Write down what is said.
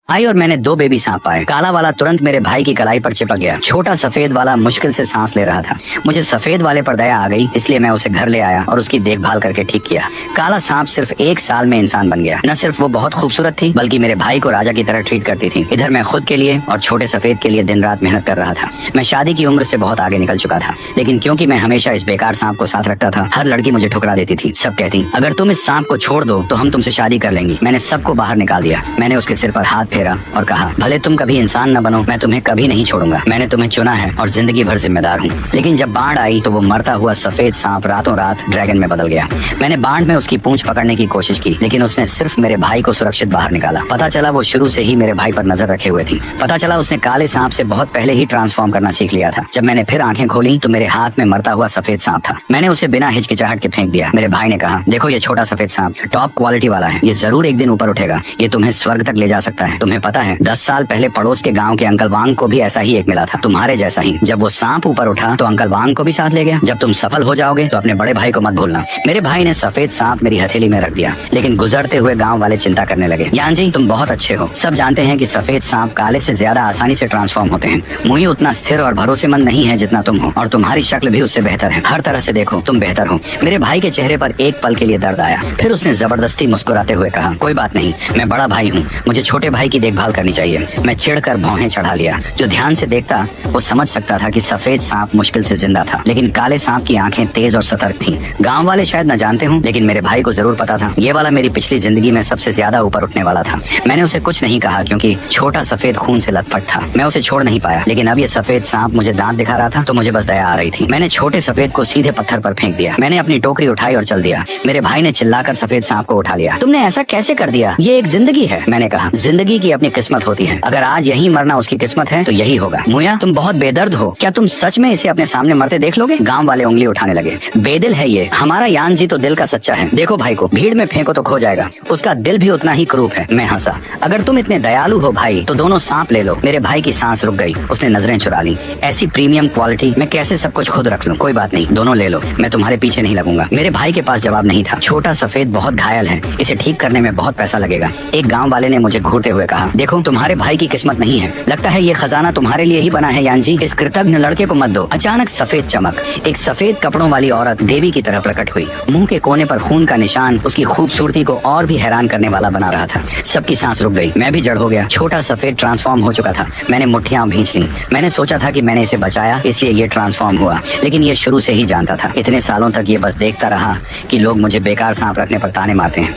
आई और मैंने दो बेबी सांप पाए। काला वाला तुरंत मेरे भाई की कलाई पर चिपक गया। छोटा सफेद वाला मुश्किल से सांस ले रहा था। मुझे सफेद वाले पर दया आ गई, इसलिए मैं उसे घर ले आया और उसकी देखभाल करके ठीक किया। काला सांप सिर्फ 1 साल में इंसान बन गया। न सिर्फ वो बहुत खूबसूरत थी, बल्कि मेरे भाई को राजा की तरह ट्रीट करती थी। इधर मैं खुद के लिए और छोटे सफेद के लिए दिन रात मेहनत कर रहा था। मैं शादी की उम्र से बहुत आगे निकल चुका था, लेकिन क्योंकि मैं हमेशा इस बेकार सांप को साथ रखता था, हर लड़की मुझे ठुकरा देती थी। सब कहती, अगर तुम इस सांप को छोड़ दो तो हम तुमसे शादी कर लेंगी। मैंने सबको बाहर निकाल दिया। मैंने उसके सिर पर हाथ फेरा और कहा, भले तुम कभी इंसान न बनो, मैं तुम्हें कभी नहीं छोड़ूंगा। मैंने तुम्हें चुना है और जिंदगी भर जिम्मेदार हूँ। लेकिन जब बाढ़ आई तो वो मरता हुआ सफेद सांप रातों रात ड्रैगन में बदल गया। मैंने बाढ़ में उसकी पूंछ पकड़ने की कोशिश की, लेकिन उसने सिर्फ मेरे भाई को सुरक्षित बाहर निकाला। पता चला वो शुरू से ही मेरे भाई पर नजर रखे हुए थी। पता चला उसने काले सांप से बहुत पहले ही ट्रांसफॉर्म करना सीख लिया था। जब मैंने फिर आंखें खोली तो मेरे हाथ में मरता हुआ सफेद सांप था। मैंने उसे बिना हिचकिचाहट के फेंक दिया। मेरे भाई ने कहा, देखो ये छोटा सफेद सांप टॉप क्वालिटी वाला है, ये जरूर एक दिन ऊपर उठेगा। ये तुम्हें स्वर्ग तक ले जा सकता है। तुम्हें पता है 10 साल पहले पड़ोस के गांव के अंकल वांग को भी ऐसा ही एक मिला था, तुम्हारे जैसा ही। जब वो सांप ऊपर उठा तो अंकल वांग को भी साथ ले गया। जब तुम सफल हो जाओगे तो अपने बड़े भाई को मत भूलना। मेरे भाई ने सफेद सांप मेरी हथेली में रख दिया, लेकिन गुजरते हुए गांव वाले चिंता करने लगे। यान जी, तुम बहुत अच्छे हो। सब जानते हैं कि सफेद सांप काले से ज्यादा आसानी से ट्रांसफॉर्म होते हैं। मुई उतना स्थिर और भरोसेमंद नहीं है जितना तुम हो, और तुम्हारी शक्ल भी उससे बेहतर है। हर तरह से देखो, तुम बेहतर हो। मेरे भाई के चेहरे पर एक पल के लिए दर्द आया। फिर उसने जबरदस्ती मुस्कुराते हुए कहा, कोई बात नहीं, मैं बड़ा भाई हूँ, मुझे छोटे भाई की देखभाल करनी चाहिए। मैं चिढ़कर भौहें चढ़ा लिया। जो ध्यान से देखता वो समझ सकता था कि सफेद सांप मुश्किल से जिंदा था, लेकिन काले सांप की आंखें तेज और सतर्क थीं। गांव वाले शायद न जानते हों, लेकिन मेरे भाई को जरूर पता था। ये वाला मेरी पिछली जिंदगी में सबसे ज्यादा ऊपर उठने वाला था। मैंने उसे कुछ नहीं कहा, क्योंकि छोटा सफेद खून से लथपथ था। मैं उसे छोड़ नहीं पाया, लेकिन अब ये सफेद सांप मुझे दांत दिखा रहा था तो मुझे बस दया आ रही थी। मैंने छोटे सफेद को सीधे पत्थर पर फेंक दिया। मैंने अपनी टोकरी उठाई और चल दिया। मेरे भाई ने चिल्लाकर सफेद सांप को उठा लिया। तुमने ऐसा कैसे कर दिया? ये एक जिंदगी है। मैंने कहा, जिंदगी की अपनी किस्मत होती है। अगर आज यही मरना उसकी किस्मत है तो यही होगा। मुया, तुम बहुत बेदर्द हो। क्या तुम सच में इसे अपने सामने मरते देख लोगे? गांव वाले उंगली उठाने लगे। बेदिल है ये। हमारा यान जी तो दिल का सच्चा है। देखो भाई को भीड़ में फेंको तो खो जाएगा। उसका दिल भी उतना ही क्रूप है। मैं हंसा। अगर तुम इतने दयालु हो भाई तो दोनों सांप ले लो। मेरे भाई की सांस रुक गई। उसने नजरें चुरा ली। ऐसी प्रीमियम क्वालिटी मैं कैसे सब कुछ खुद रख लूं? कोई बात नहीं, दोनों ले लो, मैं तुम्हारे पीछे नहीं लगूंगा। मेरे भाई के पास जवाब नहीं था। छोटा सफेद बहुत घायल है, इसे ठीक करने में बहुत पैसा लगेगा। एक गाँव वाले ने मुझे घूरते हुए कहा, देखो तुम्हारे भाई की किस्मत नहीं है। लगता है ये खजाना तुम्हारे लिए ही बना है यान जी। इस कृतज्ञ लड़के को मत दो। अचानक सफेद चमक, एक सफेद कपड़ों वाली औरत देवी की तरह प्रकट हुई। मुंह के कोने पर खून का निशान उसकी खूबसूरती को और भी हैरान करने वाला बना रहा था। सबकी सांस रुक गई। मैं भी जड़ हो गया। छोटा सफेद ट्रांसफॉर्म हो चुका था। मैंने मुट्ठियां भींच ली। मैंने सोचा था कि मैंने इसे बचाया इसलिए ये ट्रांसफॉर्म हुआ, लेकिन ये शुरू से ही जानता था। इतने सालों तक ये बस देखता रहा कि लोग मुझे बेकार सांप रखने पर ताने मारते हैं।